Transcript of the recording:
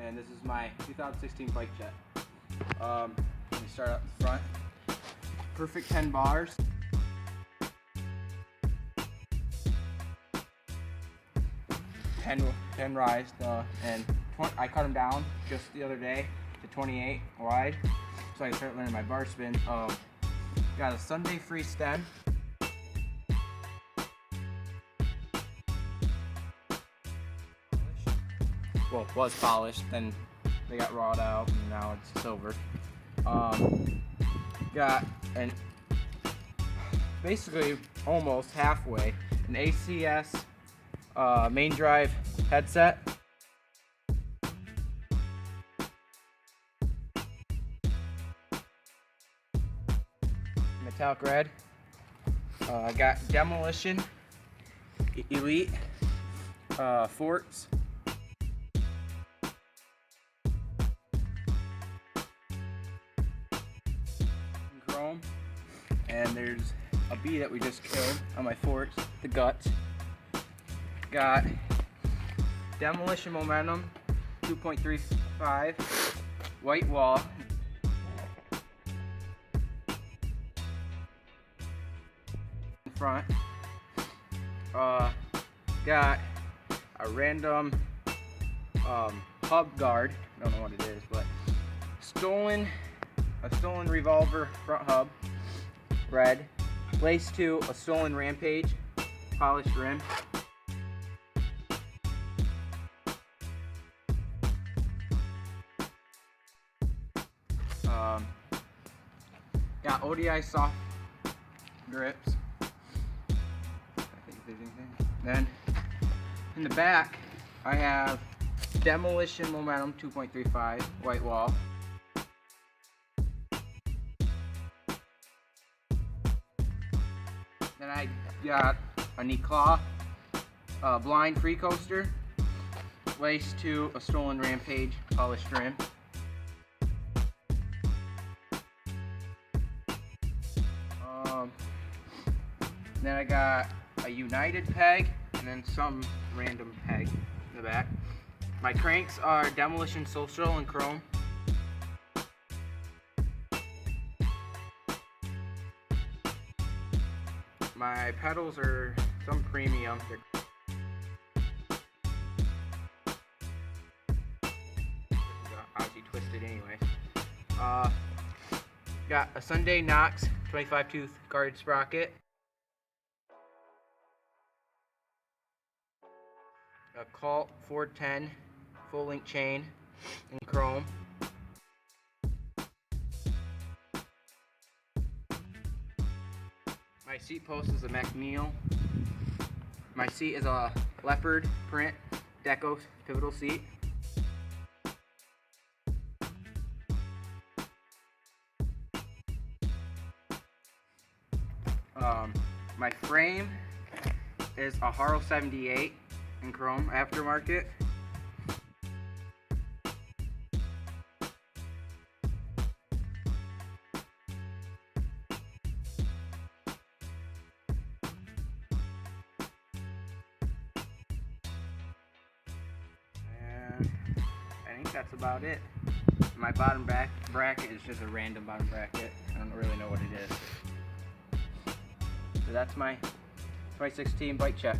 and this is my 2016 bike check. Let me start up the front. Perfect 10 bars. Ten rise, and I cut them down just the other day to 28 wide, so I can start learning my bar spin. Got a Sunday free stem. Well, it was polished, then they got rawed out, and now it's silver. Got an basically almost halfway an ACS main drive headset. Metallic red. I got Demolition Elite forks. Chrome, and there's a bee that we just killed on my forks, the guts. Got Demolition Momentum 2.35 white wall. In front. Got a random hub guard. I don't know what it is, but a stolen revolver front hub, red, laced to a stolen Rampage, polished rim. Got ODI soft grips. I think if there's anything. Then in the back, I have Demolition Momentum 2.35 white wall. Then I got a knee claw, blind free coaster, laced to a stolen Rampage polished rim. Then I got a United peg and then some random peg in the back. My cranks are Demolition Social and Chrome. My pedals are some premium. They're obviously twisted anyway. Got a Sunday Knox 25 tooth guard sprocket. A Colt 410 full link chain in chrome. My seat post is a McNeil. My seat is a leopard print Deco pivotal seat. My frame is a Haro 78 in chrome aftermarket. And I think that's about it. My bottom bracket is just a random bottom bracket. I don't really know what it is. So that's my 2016 bike check.